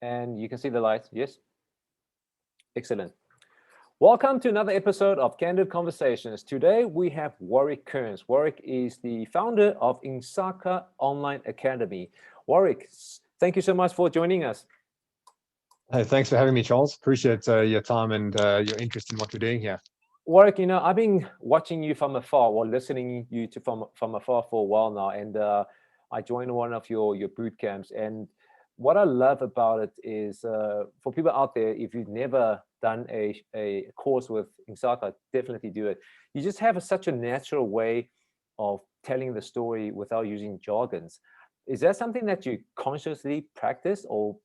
And you can see the lights. Yes. Excellent. Welcome to another episode of Candid Conversations. Today we have Warrick Kernes. Warrick is the founder of Insaka Online Academy. Warrick, thank you so much for joining us. Hey, thanks for having me, Charles. Appreciate your time and your interest in what we're doing here. Warrick, I've been watching you from afar, or listening you to from afar for a while now, and I joined one of your boot camps. And what I love about it is, for people out there, if you've never done a course with Insaka, definitely do it. You just have such a natural way of telling the story without using jargons. Is that something that you consciously practice, or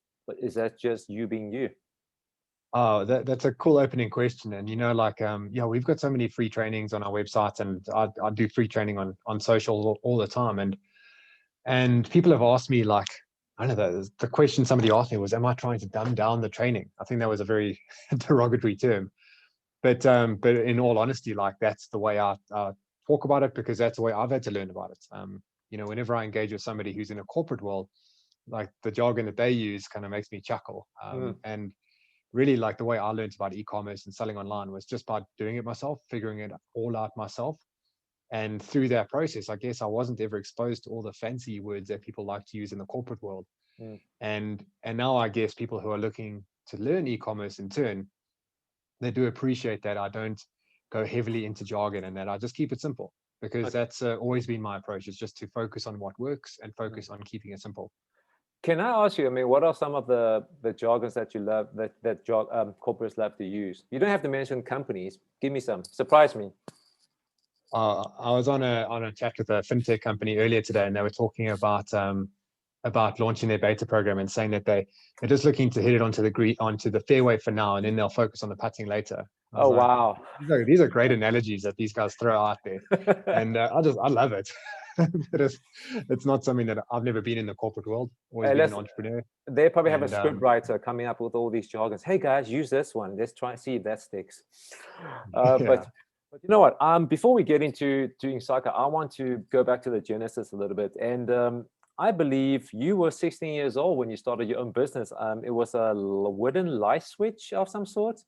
is that just you being you? Oh, that's a cool opening question. And we've got so many free trainings on our website, and I do free training on social all the time. And people have asked me, like, I don't know, the question somebody asked me was, am I trying to dumb down the training? I think that was a very derogatory term. But in all honesty, like, that's the way I talk about it, because that's the way I've had to learn about it. Whenever I engage with somebody who's in a corporate world, like, the jargon that they use kind of makes me chuckle. And really, like, the way I learned about e-commerce and selling online was just by doing it myself, figuring it all out myself. And through that process, I guess I wasn't ever exposed to all the fancy words that people like to use in the corporate world. And now I guess people who are looking to learn e-commerce in turn, they do appreciate that I don't go heavily into jargon, and that I just keep it simple, because that's always been my approach, is just to focus on what works and focus on keeping it simple. Can I ask you, what are some of the jargons that you love, that corporates love to use? You don't have to mention companies. Give me some. Surprise me. I was on a chat with a fintech company earlier today, and they were talking about launching their beta program, and saying that they're just looking to hit it onto the fairway for now, and then they'll focus on the putting later. Oh, like, wow. These are great analogies that these guys throw out there. And I love it. It's not something that I've never been in the corporate world, always been an entrepreneur. They probably have a script writer coming up with all these jargons. Hey guys, use this one. Let's try and see if that sticks. But you know what? Before we get into Insaka, I want to go back to the genesis a little bit. And I believe you were 16 years old when you started your own business. It was a wooden light switch of some sort.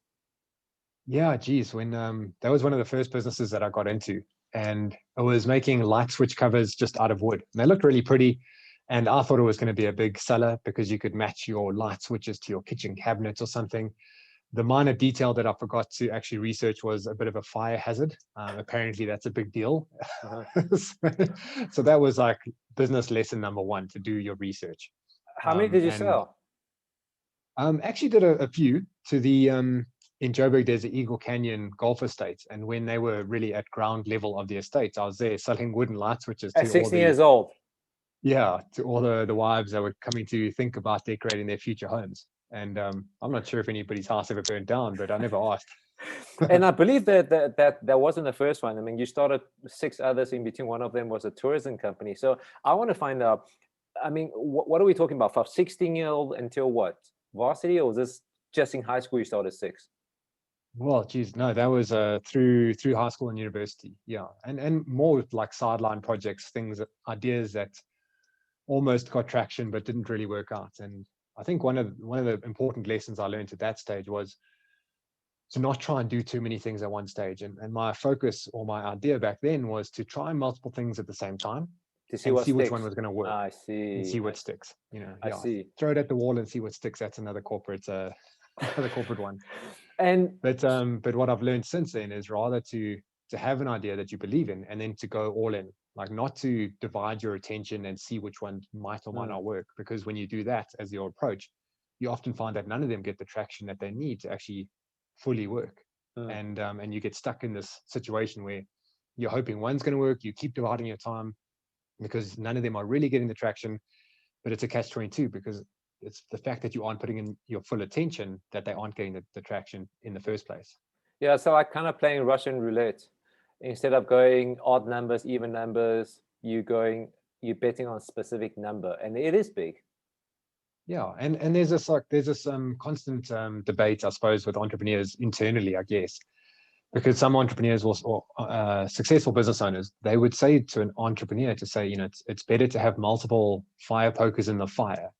Yeah, geez, when that was one of the first businesses that I got into, and I was making light switch covers just out of wood. And they looked really pretty, and I thought it was going to be a big seller because you could match your light switches to your kitchen cabinets or something. The minor detail that I forgot to actually research was a bit of a fire hazard. Apparently that's a big deal. So that was like business lesson number one, to do your research. How many did you sell? Actually did a few to the in Joburg. There's the Eagle Canyon Golf Estate, and when they were really at ground level of the estate, I was there selling wooden light switches at 16 years old. Yeah, to all the wives that were coming to think about decorating their future homes. And I'm not sure if anybody's house ever burned down, but I never asked. And I believe that wasn't the first one. You started 6 others in between. One of them was a tourism company. So I want to find out, what are we talking about? From 16-year-old until what? Varsity, or was this just in high school you started 6? Well, geez, no, that was through high school and university. Yeah, and more with like sideline projects, ideas that almost got traction but didn't really work out. And I think one of the important lessons I learned at that stage was to not try and do too many things at one stage. And my focus, or my idea back then, was to try multiple things at the same time to see which one was going to work. I see. And see what sticks. I see. Throw it at the wall and see what sticks. That's another corporate one. But what I've learned since then is rather to have an idea that you believe in, and then to go all in. Like, not to divide your attention and see which one might or might not work, because when you do that as your approach, you often find that none of them get the traction that they need to actually fully work. And you get stuck in this situation where you're hoping one's going to work. You keep dividing your time because none of them are really getting the traction. But it's a catch-22, because it's the fact that you aren't putting in your full attention that they aren't getting the traction in the first place. Yeah, so like kind of playing Russian roulette. Instead of going odd numbers, even numbers, you're betting on a specific number, and it is big. Yeah, and there's this constant debate, I suppose, with entrepreneurs internally, I guess, because some entrepreneurs or successful business owners, they would say to an entrepreneur to say, it's better to have multiple fire pokers in the fire,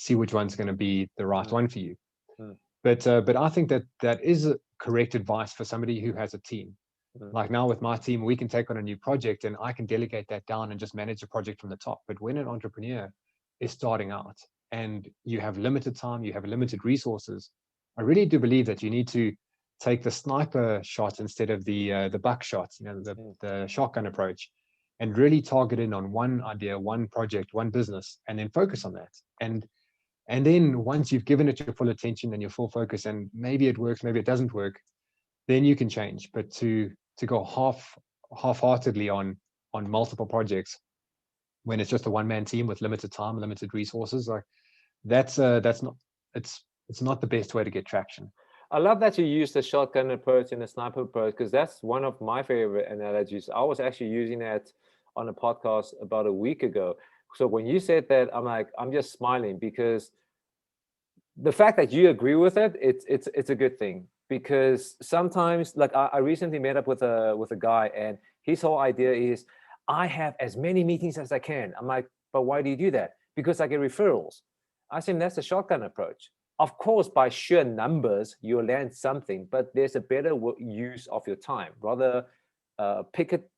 see which one's going to be the right one for you. Mm. But I think that is correct advice for somebody who has a team. Like now with my team, we can take on a new project and I can delegate that down and just manage the project from the top. But when an entrepreneur is starting out and you have limited time, you have limited resources, I really do believe that you need to take the sniper shot instead of the buckshot, the shotgun approach, and really target in on one idea, one project, one business, and then focus on that. And then once you've given it your full attention and your full focus, and maybe it works, maybe it doesn't work, then you can change. But to go half-heartedly on multiple projects when it's just a one-man team with limited time, limited resources, like that's not it's not the best way to get traction. I love that you use the shotgun approach and the sniper approach, because that's one of my favorite analogies. I was actually using that on a podcast about a week ago. So when you said that, I'm just smiling, because the fact that you agree with it, it's a good thing. Because sometimes, like I recently met up with a guy, and his whole idea is, I have as many meetings as I can. I'm like, but why do you do that? Because I get referrals. I said, that's a shotgun approach. Of course, by sheer numbers, you'll land something, but there's a better use of your time. Rather, pick it,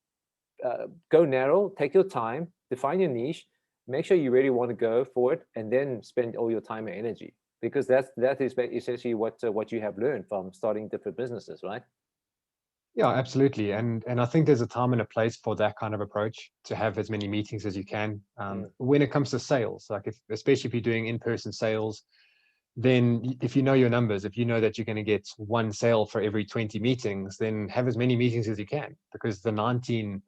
go narrow, take your time, define your niche, make sure you really want to go for it, and then spend all your time and energy. Because that is essentially what you have learned from starting different businesses, right? Yeah, absolutely. And I think there's a time and a place for that kind of approach, to have as many meetings as you can. When it comes to sales, like especially if you're doing in-person sales, then if you know your numbers, if you know that you're going to get one sale for every 20 meetings, then have as many meetings as you can, because the 19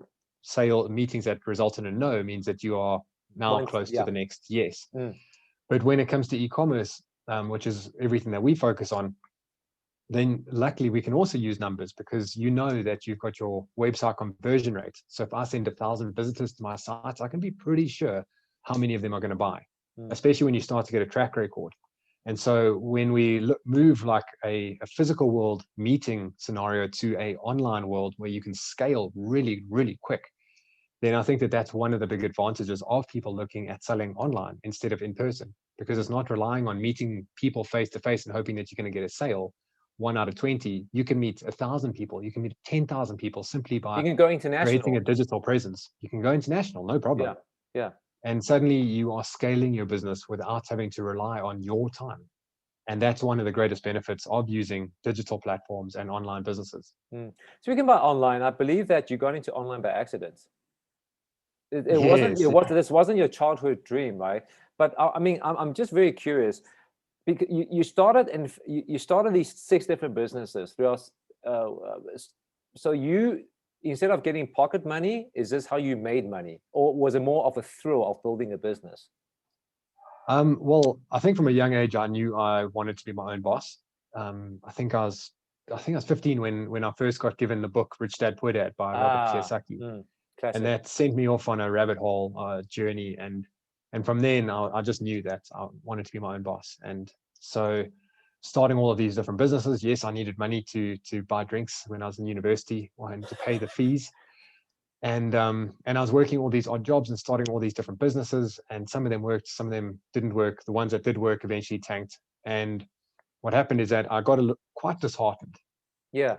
sale meetings that result in a no means that you are now close to the next yes. But when it comes to e-commerce, which is everything that we focus on, then luckily we can also use numbers, because you know that you've got your website conversion rate. So if I send 1,000 visitors to my site, I can be pretty sure how many of them are going to buy, especially when you start to get a track record. And so when we move like a physical world meeting scenario to a online world where you can scale really, really quick, then I think that that's one of the big advantages of people looking at selling online instead of in person, because it's not relying on meeting people face to face and hoping that you're going to get a sale. 1 out of 20, you can meet 1,000 people, you can meet 10,000 people simply by creating a digital presence. You can go international, no problem. Yeah. And suddenly you are scaling your business without having to rely on your time. And that's one of the greatest benefits of using digital platforms and online businesses. Speaking about online, I believe that you got into online by accident. This wasn't your childhood dream, right? But I mean, I'm just very curious, because you started these 6 different businesses throughout. So you, instead of getting pocket money, is this how you made money, or was it more of a thrill of building a business? Well, I think from a young age, I knew I wanted to be my own boss. I think I was 15 when I first got given the book Rich Dad Poor Dad by Robert Kiyosaki. And that sent me off on a rabbit hole journey. And from then I just knew that I wanted to be my own boss. And so starting all of these different businesses, yes, I needed money to buy drinks when I was in university, and to pay the fees. And I was working all these odd jobs and starting all these different businesses, and some of them worked, some of them didn't work. The ones that did work eventually tanked. And what happened is that I got quite disheartened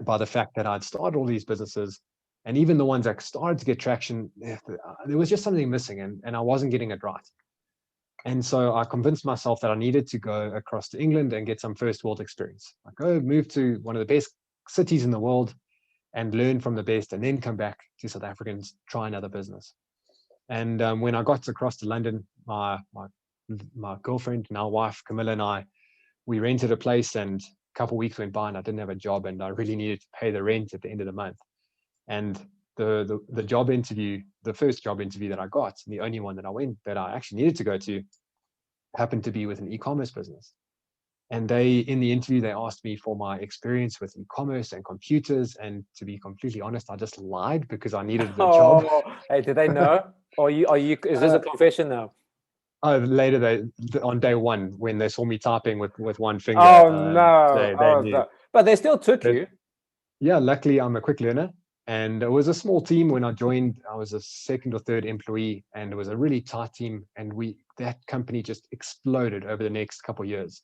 by the fact that I'd started all these businesses, and even the ones that started to get traction, there was just something missing, and I wasn't getting it right. And so I convinced myself that I needed to go across to England and get some first world experience. I go move to one of the best cities in the world and learn from the best, and then come back to South Africa and try another business. And when I got across to London, my girlfriend, now wife, Camilla, and we rented a place, and a couple of weeks went by and I didn't have a job, and I really needed to pay the rent at the end of the month. And the job interview, the first job interview that I got, and the only one that I actually needed to go to, happened to be with an e-commerce business. And in the interview, they asked me for my experience with e-commerce and computers. And to be completely honest, I just lied because I needed the job. Hey, did they know? Is this a confession now? Later, on day one, when they saw me typing with one finger. Oh, no. They knew. But they still took you. Yeah, luckily I'm a quick learner. And it was a small team when I joined. I was a second or third employee, and it was a really tight team. And that company just exploded over the next couple of years.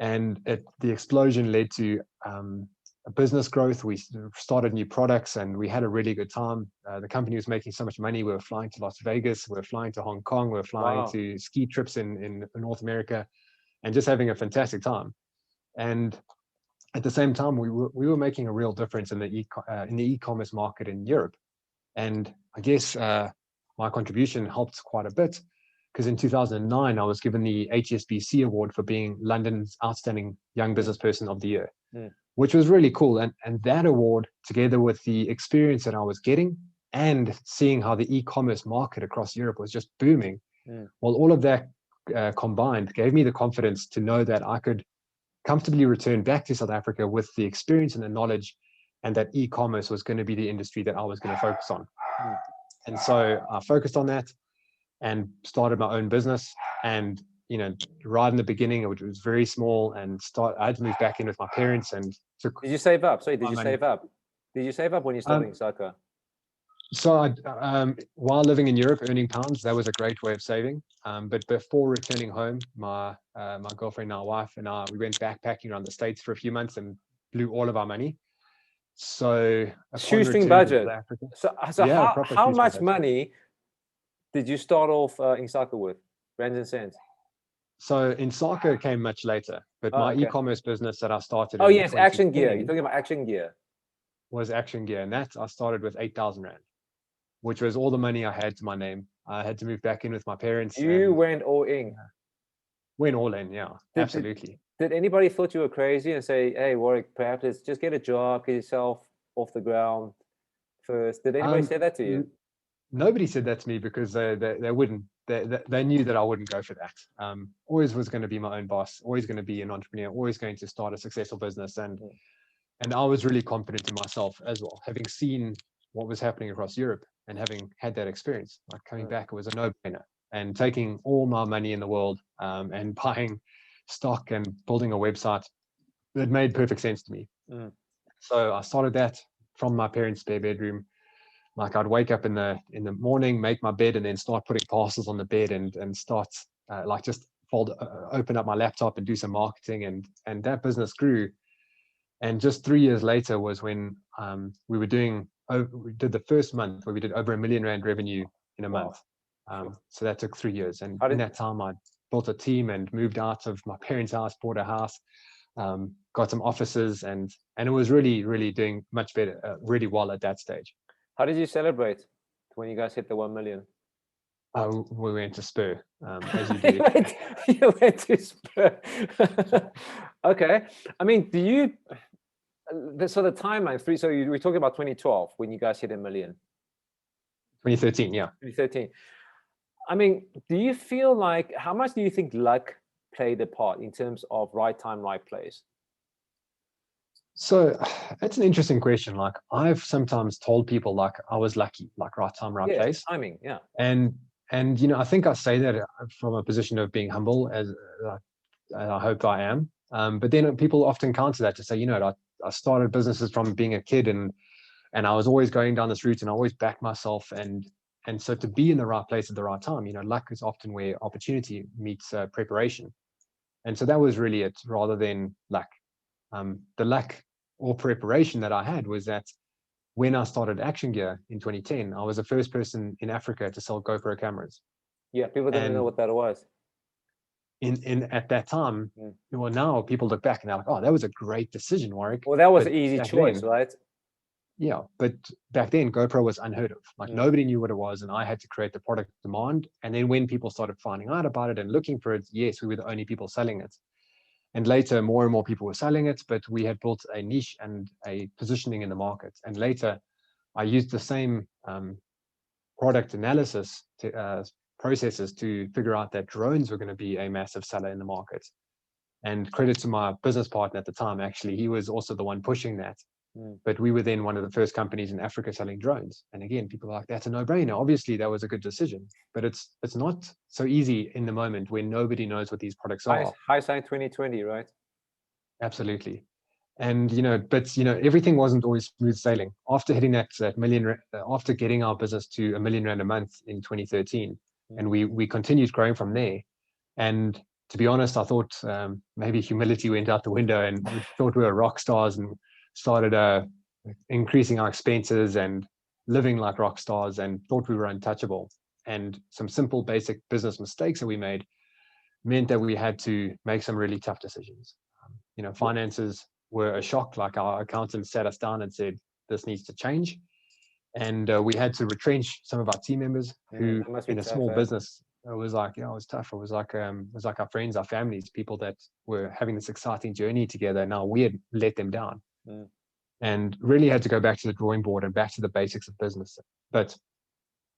And the explosion led to a business growth. We started new products, and we had a really good time. The company was making so much money. We were flying to Las Vegas, we were flying to Hong Kong, we were flying to ski trips in North America, and just having a fantastic time. And at the same time, we were making a real difference in the e-commerce market in Europe. And I guess my contribution helped quite a bit, because in 2009, I was given the HSBC award for being London's Outstanding Young Business Person of the Year, which was really cool. And that award, together with the experience that I was getting and seeing how the e-commerce market across Europe was just booming, well, all of that combined gave me the confidence to know that I could comfortably return back to South Africa with the experience and the knowledge, and that e-commerce was going to be the industry that I was going to focus on. And so I focused on that and started my own business. And right in the beginning, it was very small, and I had to move back in with my parents. And did you save up? Sorry, did you save up? Did you save up when you started Insaka? So while living in Europe, earning pounds, that was a great way of saving. But before returning home, my girlfriend, our wife, and I, we went backpacking around the States for a few months and blew all of our money. So shoestring budget. So yeah, how much money did you start off Insaka with? Rands and cents. So Insaka came much later, but my e-commerce business that I started. Oh yes, Action Gear. You're talking about Action Gear. Was Action Gear, and that I started with 8,000 Rand, which was all the money I had to my name. I had to move back in with my parents. You went all in. Went all in, yeah, absolutely. Did anybody thought you were crazy and say, "Hey, Warrick, perhaps let's just get a job, get yourself off the ground first"? Did anybody say that to you? Nobody said that to me, because they wouldn't. They knew that I wouldn't go for that. Always was going to be my own boss. Always going to be an entrepreneur. Always going to start a successful business. And I was really confident in myself as well, having seen what was happening across Europe and having had that experience. Like coming back, it was a no-brainer. And taking all my money in the world and buying stock and building a website, it made perfect sense to me. So I started that from my parents' spare bedroom. Like I'd wake up in the morning, make my bed, and then start putting parcels on the bed and start just open up my laptop and do some marketing, and that business grew. And just 3 years later was when we did the first month where we did over R1 million revenue in a month. So that took 3 years. And in that time, I built a team and moved out of my parents' house, bought a house, got some offices, and it was really, really doing much better, really well at that stage. How did you celebrate when you guys hit the 1 million? We went to Spur, as you do. You went to Spur. Okay. I mean, so the timeline, so we're talking about 2012 when you guys hit 1 million. 2013, yeah. 2013. I mean, do you feel like, how much do you think luck played a part in terms of right time, right place? So that's an interesting question. Like I've sometimes told people like I was lucky, like right time, right place. Timing, yeah. And I think I say that from a position of being humble, as I hope I am. But then people often counter that to say, I started businesses from being a kid, and I was always going down this route, and I always backed myself. And so to be in the right place at the right time, luck is often where opportunity meets preparation. And so that was really it, rather than luck. The luck or preparation that I had was that when I started Action Gear in 2010, I was the first person in Africa to sell GoPro cameras. Yeah, people didn't know what that was. At that time, well, now people look back and they're like, "Oh, that was a great decision, Warrick." Well, that was an easy choice, right? Yeah, but back then GoPro was unheard of. Like nobody knew what it was, and I had to create the product demand. And then when people started finding out about it and looking for it, yes, we were the only people selling it. And later, more and more people were selling it, but we had built a niche and a positioning in the market. And later, I used the same product analysis processes to figure out that drones were going to be a massive seller in the market. And credit to my business partner at the time, actually, he was also the one pushing that. But we were then one of the first companies in Africa selling drones. And again, people are like, that's a no-brainer. Obviously, that was a good decision. But it's not so easy in the moment when nobody knows what these products are. Hindsight 2020, right? Absolutely. And but everything wasn't always smooth sailing. After hitting that million, after getting our business to R1 million a month in 2013, and we continued growing from there. And to be honest, I thought maybe humility went out the window, and we thought we were rock stars, and started increasing our expenses and living like rock stars, and thought we were untouchable. And some simple, basic business mistakes that we made meant that we had to make some really tough decisions. Finances were a shock. Like, our accountant sat us down and said, "This needs to change." And we had to retrench some of our team members who, in a small business, it was like, it was tough. It was like our friends, our families, people that were having this exciting journey together. Now we had let them down, and really had to go back to the drawing board and back to the basics of business. But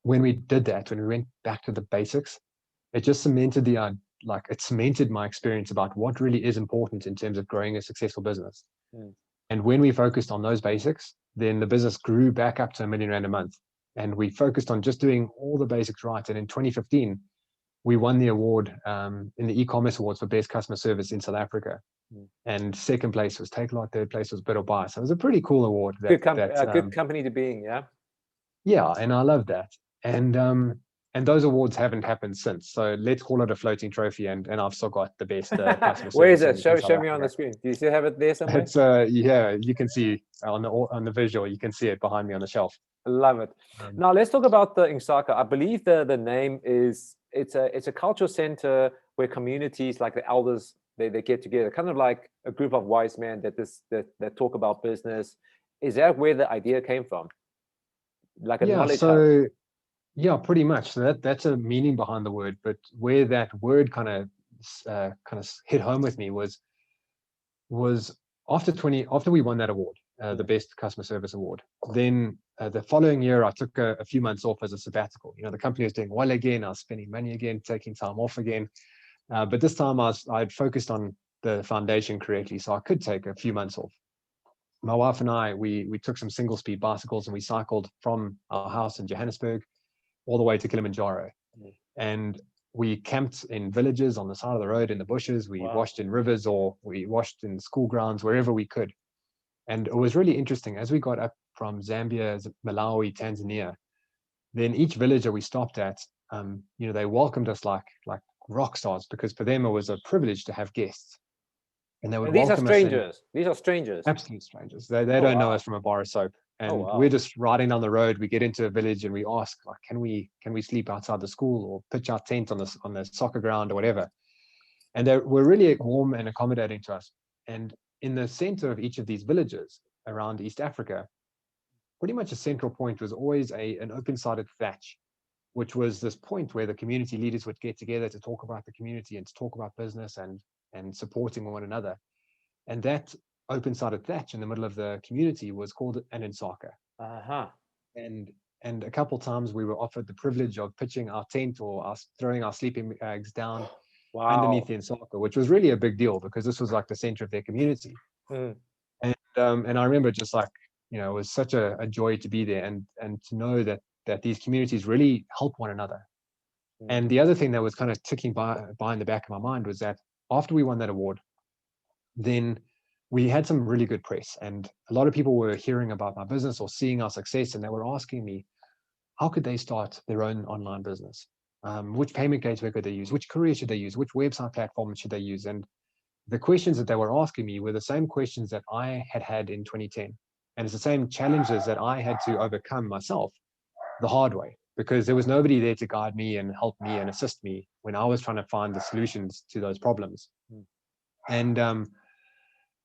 when we did that, when we went back to the basics, it just cemented it cemented my experience about what really is important in terms of growing a successful business. And when we focused on those basics, then the business grew back up to R1 million a month. And we focused on just doing all the basics right. And in 2015, we won the award in the e-commerce awards for best customer service in South Africa. And second place was Takealot, third place was Bid or Buy. So it was a pretty cool award. Good company to be in, yeah? Yeah, and I love that. And those awards haven't happened since. So let's call it a floating trophy. And I've still got the best customer service. Where is it? Show me on the screen. Do you still have it there somewhere? It's you can see on the visual. You can see it behind me on the shelf. I love it. Now let's talk about the Insaka. I believe the name is it's a cultural center where communities like the elders they get together, kind of like a group of wise men that talk about business. Is that where the idea came from? Like a knowledge hub? Yeah, pretty much. So that's a meaning behind the word. But where that word kind of hit home with me was after we won that award, the best customer service award. Then the following year, I took a few months off as a sabbatical. The company was doing well again. I was spending money again, taking time off again. But this time I'd focused on the foundation correctly, so I could take a few months off. My wife and I, we took some single speed bicycles and we cycled from our house in Johannesburg all the way to Kilimanjaro. And we camped in villages on the side of the road in the bushes. We washed in rivers, or we washed in school grounds, wherever we could. And it was really interesting. As we got up from Zambia, Malawi, Tanzania, then each village that we stopped at, they welcomed us like rock stars, because for them it was a privilege to have guests. And they would these are welcome strangers. us These are strangers. Absolute strangers. They don't know us from a bar of soap. And we're just riding down the road. We get into a village and we ask, like, can we sleep outside the school or pitch our tent on the soccer ground or whatever? And they were really warm and accommodating to us. And in the center of each of these villages around East Africa, pretty much a central point was always an open-sided thatch, which was this point where the community leaders would get together to talk about the community and to talk about business and supporting one another. And that open-sided thatch in the middle of the community was called an Insaka. And a couple of times we were offered the privilege of pitching our tent or throwing our sleeping bags down underneath the Insaka, which was really a big deal because this was like the center of their community. And I remember just like, it was such a joy to be there and to know that these communities really help one another. And the other thing that was kind of ticking by in the back of my mind was that after we won that award, then we had some really good press, and a lot of people were hearing about my business or seeing our success, and they were asking me, how could they start their own online business? Which payment gateway could they use? Which courier should they use? Which website platform should they use? And the questions that they were asking me were the same questions that I had in 2010. And it's the same challenges that I had to overcome myself the hard way, because there was nobody there to guide me and help me and assist me when I was trying to find the solutions to those problems.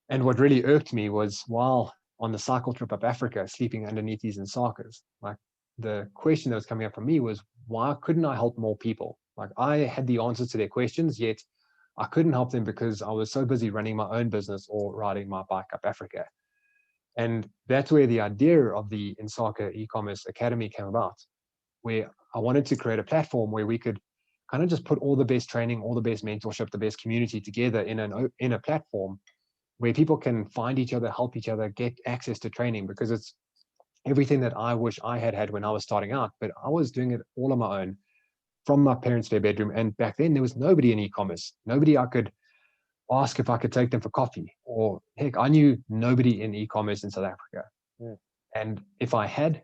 And what really irked me was, while on the cycle trip up Africa, sleeping underneath these Insakas, like, the question that was coming up for me was, why couldn't I help more people? Like, I had the answers to their questions, yet I couldn't help them because I was so busy running my own business or riding my bike up Africa. And that's where the idea of the Insaka e-commerce academy came about, where I wanted to create a platform where we could kind of just put all the best training, all the best mentorship, the best community together in a platform where people can find each other, help each other, get access to training, because it's everything that I wish I had when I was starting out, but I was doing it all on my own from my parents' spare bedroom. And back then there was nobody in e-commerce, nobody I could ask if I could take them for coffee. Or heck, I knew nobody in e-commerce in South Africa. And if I had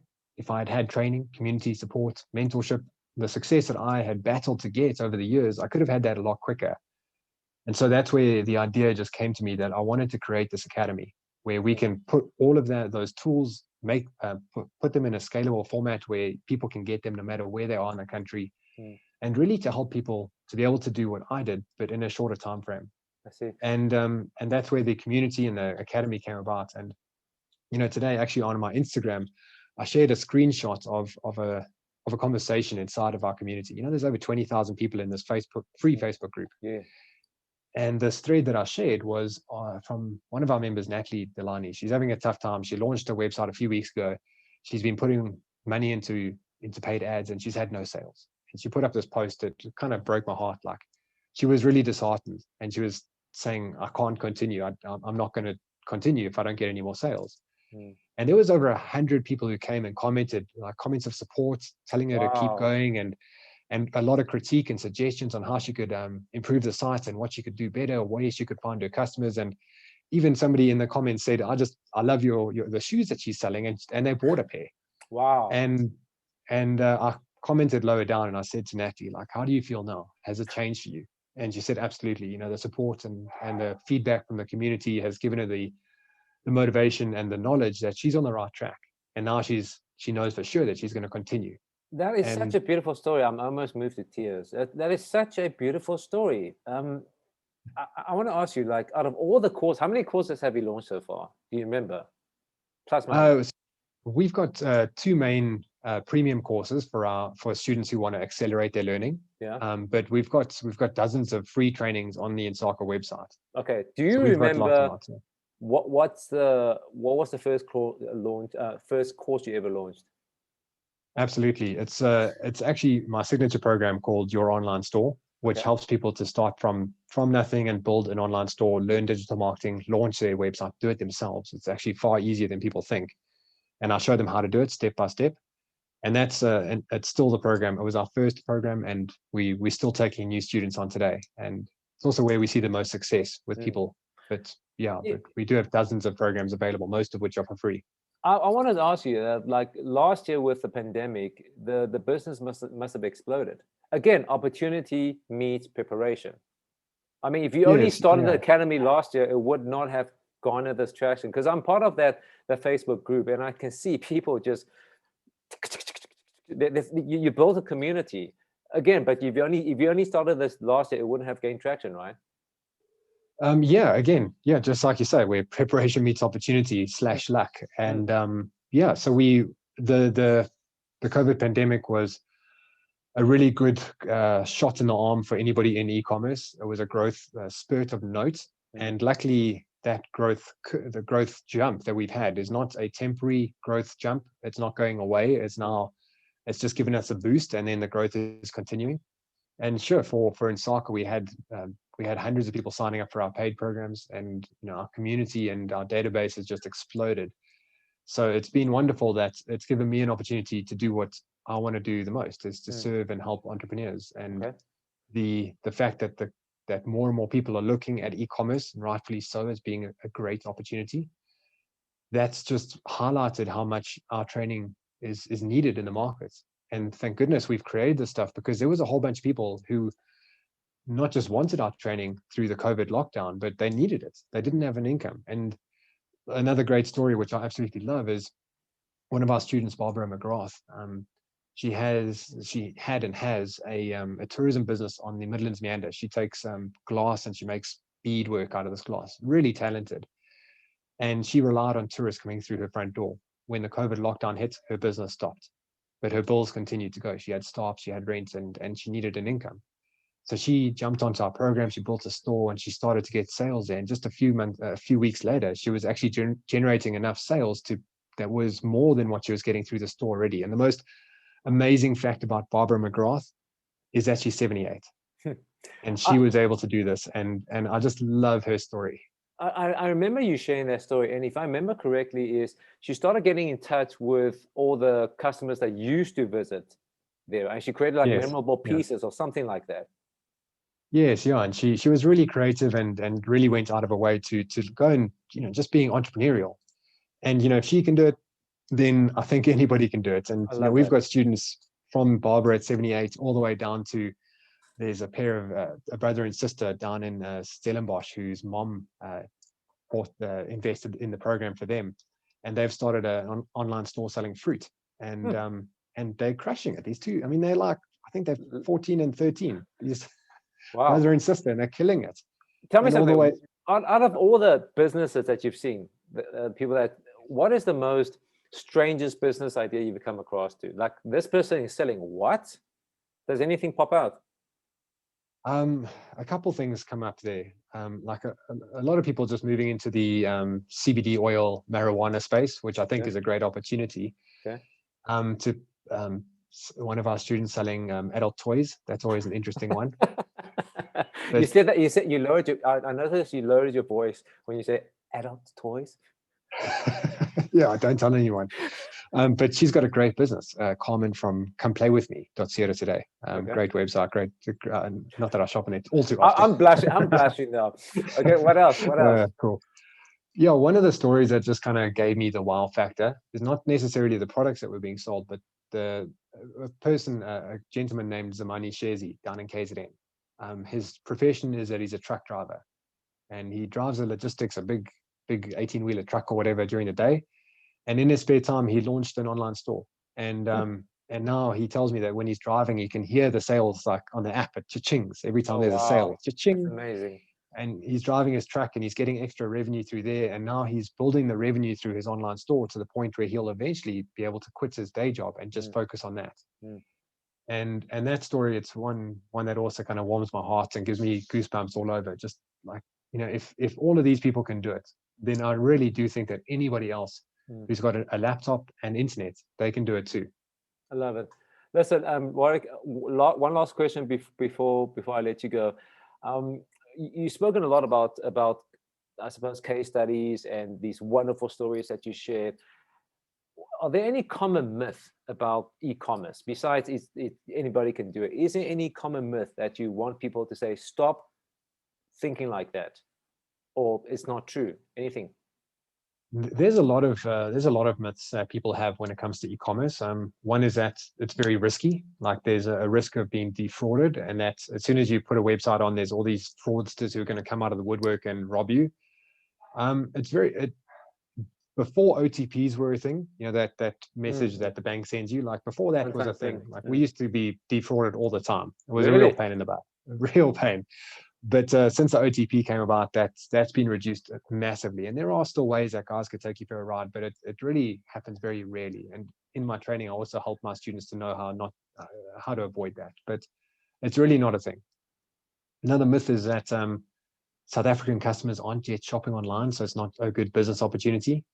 had training, community support, mentorship, the success that I had battled to get over the years, I could have had that a lot quicker. And so that's where the idea just came to me, that I wanted to create this academy where we can put all of those tools, put them in a scalable format where people can get them no matter where they are in the country, and really to help people to be able to do what I did, but in a shorter time frame. I see. And that's where the community and the academy came about. And today, actually, on my Instagram, I shared a screenshot of a conversation inside of our community. There's over 20,000 people in this free Facebook group. Yeah. And this thread that I shared was from one of our members, Natalie Delani. She's having a tough time. She launched a website a few weeks ago. She's been putting money into paid ads, and she's had no sales. And she put up this post that kind of broke my heart. Like, she was really disheartened, and she was saying, I can't continue. I'm not going to continue if I don't get any more sales. And there was over 100 people who came and commented, like comments of support, telling her to keep going, and a lot of critique and suggestions on how she could improve the site and what she could do better, or ways she could find her customers. And even somebody in the comments said, I love the shoes that she's selling, and they bought a pair. Wow. And I commented lower down, and I said to Natalie, like, how do you feel now? Has it changed for you? And she said, absolutely. The support and the feedback from the community has given her the motivation and the knowledge that she's on the right track. And now she knows for sure that she's going to continue. That is such a beautiful story. I'm almost moved to tears. That is such a beautiful story. I want to ask you, like, out of all the courses, how many courses have you launched so far? Do you remember? Plus minus. We've got two main premium courses for students who want to accelerate their learning. Yeah. But we've got dozens of free trainings on the Insaka website. Okay. Do you remember what was the first course you ever launched? Absolutely. It's actually my signature program called Your Online Store, which helps people to start from nothing and build an online store, learn digital marketing, launch their website, do it themselves. It's actually far easier than people think. And I show them how to do it step by step. And that's it's still the program. It was our first program, and we're still taking new students on today. And it's also where we see the most success with people. But but we do have dozens of programs available, most of which are for free. I wanted to ask you, like last year with the pandemic, the business must have exploded. Again, opportunity meets preparation. I mean, if you only started the academy last year, it would not have garnered this traction. Because I'm part of the Facebook group, and I can see people just you built a community again. But if you only started this last year, it wouldn't have gained traction, right? Just like you say, where preparation meets opportunity / luck. And so the COVID pandemic was a really good shot in the arm for anybody in e-commerce. It was a growth spurt of note, and luckily the growth jump that we've had is not a temporary growth jump. It's not going away. It's just given us a boost, and then the growth is continuing. And sure, for Insaka, we had hundreds of people signing up for our paid programs, and our community and our database has just exploded. So it's been wonderful that it's given me an opportunity to do what I want to do the most, is to serve and help entrepreneurs. And the fact that more and more people are looking at e-commerce, and rightfully so, as being a great opportunity, that's just highlighted how much our training is needed in the market. And thank goodness we've created this stuff, because there was a whole bunch of people who not just wanted our training through the COVID lockdown, but they needed it. They didn't have an income. And another great story, which I absolutely love, is one of our students, Barbara McGrath. She had and has a tourism business on the Midlands Meander. She takes glass and she makes beadwork out of this glass. Really talented. And she relied on tourists coming through her front door. When the COVID lockdown hit, her business stopped, but her bills continued to go. She had staff, she had rent, and she needed an income. So she jumped onto our program. She built a store, and she started to get sales there. And just a few weeks later, she was actually generating enough sales that was more than what she was getting through the store already. And the most amazing fact about Barbara McGrath is that she's 78, and she was able to do this. And I just love her story. I remember you sharing that story, and if I remember correctly, is she started getting in touch with all the customers that used to visit there, and she created like memorable pieces or something like that. Yes, yeah, and she was really creative and really went out of her way to go and just being entrepreneurial. And if she can do it, then I think anybody can do it. And I love we've that. got students from Barbara at 78 all the way down to there's a pair of a brother and sister down in Stellenbosch whose mom invested in the program for them, and they've started an online store selling fruit, and and they're crushing it. These two, I mean, they're like, I think they're 14 and 13. These Wow. brother and sister, and they're killing it. Tell me And all the way, something. Out of all the businesses that you've seen, the people that, what is the most strangest business idea you've come across to? Like, this person is selling what? Does anything pop out? a couple things come up there. Like a lot of people just moving into the CBD oil marijuana space, which I think Okay. is a great opportunity. Okay. To one of our students selling adult toys. That's always an interesting one. You But said that you lowered your. I noticed you lowered your voice when you say adult toys. yeah, don't tell anyone. But she's got a great business, Carmen from comeplayWithMe.co.za. Okay. Great website, great. Not that I shop on it all too often. I'm blushing. I'm blushing now. Okay, what else? What else? Cool. Yeah, one of the stories that just kind of gave me the wow factor is not necessarily the products that were being sold, but a person, a gentleman named Zamani Shezi down in KZN. His profession is that he's a truck driver, and he drives the logistics, a big 18-wheeler truck or whatever during the day. And in his spare time, he launched an online store. And now he tells me that when he's driving, he can hear the sales like on the app at cha-chings every time Oh there's a wow, sale, cha-ching. that's amazing. And he's driving his truck and he's getting extra revenue through there. And now he's building the revenue through his online store to the point where he'll eventually be able to quit his day job and just focus on that. Mm. And that story, it's one that also kind of warms my heart and gives me goosebumps all over. Just like, if all of these people can do it, then I really do think that anybody else who's got a laptop and internet, they can do it too. I love it. Listen, Warrick, one last question before I let you go. You've spoken a lot about I suppose case studies and these wonderful stories that you shared. Are there any common myth about e-commerce besides anybody can do it? Is there any common myth that you want people to say, stop thinking like that, or it's not true? Anything? There's a lot of myths that people have when it comes to e-commerce. One is that it's very risky. Like there's a risk of being defrauded, and that as soon as you put a website on, there's all these fraudsters who are going to come out of the woodwork and rob you. Before OTPs were a thing, that message that the bank sends you, like before that was a thing. Like we used to be defrauded all the time. It was a real pain in the butt, a real pain. But since the OTP came about, that's been reduced massively. And there are still ways that guys could take you for a ride, but it really happens very rarely. And in my training, I also help my students to know how to avoid that. But it's really not a thing. Another myth is that South African customers aren't yet shopping online, so it's not a good business opportunity.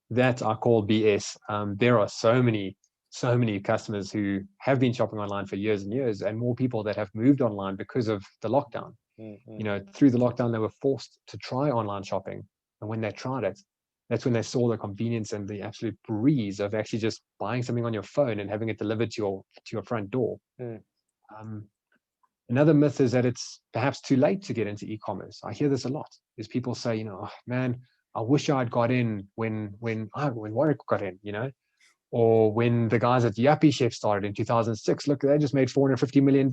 That I call BS. There are so many customers who have been shopping online for years and years, and more people that have moved online because of the lockdown. Through the lockdown, they were forced to try online shopping. And when they tried it, that's when they saw the convenience and the absolute breeze of actually just buying something on your phone and having it delivered to your front door. Another myth is that it's perhaps too late to get into e-commerce. I hear this a lot. Is people say, oh, man, I wish I'd got in when Warrick got in, or when the guys at Yuppie Chef started in 2006. Look, they just made $450 million,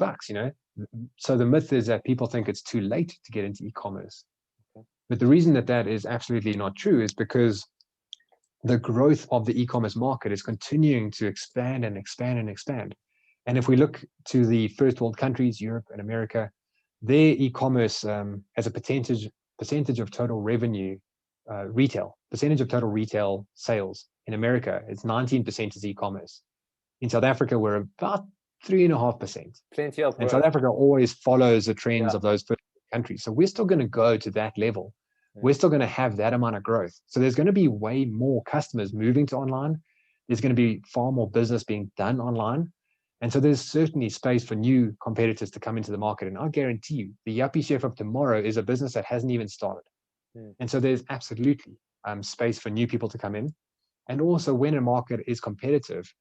So the myth is that people think it's too late to get into e-commerce. But the reason that is absolutely not true is because the growth of the e-commerce market is continuing to expand and expand and expand. And if we look to the first world countries, Europe and America, their e-commerce as a percentage of total revenue, percentage of total retail sales in America, it's 19% is e-commerce. In South Africa, we're about 3.5%. Plenty of growth. And South Africa always follows the trends of those first countries. So we're still going to go to that level. We're still going to have that amount of growth. So there's going to be way more customers moving to online. There's going to be far more business being done online. And so there's certainly space for new competitors to come into the market. And I guarantee you, the Yuppie Chef of tomorrow is a business that hasn't even started. And so there's absolutely space for new people to come in. And also when a market is competitive,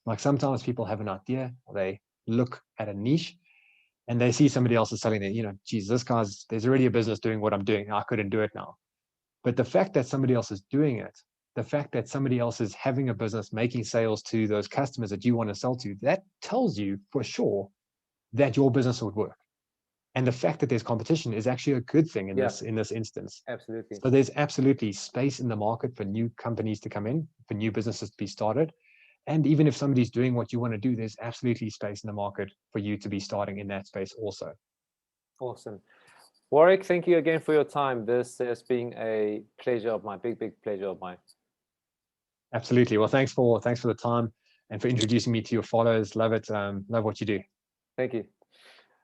like sometimes people have an idea, or they look at a niche, and they see somebody else is selling it, geez, there's already a business doing what I'm doing. I couldn't do it now. But the fact that somebody else is doing it, the fact that somebody else is having a business, making sales to those customers that you want to sell to, that tells you for sure that your business would work. And the fact that there's competition is actually a good thing in this instance. Absolutely. So there's absolutely space in the market for new companies to come in, for new businesses to be started. And even if somebody's doing what you want to do, there's absolutely space in the market for you to be starting in that space also. Awesome. Warrick, thank you again for your time. This has been a pleasure of mine, big pleasure of mine. Absolutely. Well, thanks for the time and for introducing me to your followers. Love it. Love what you do. Thank you.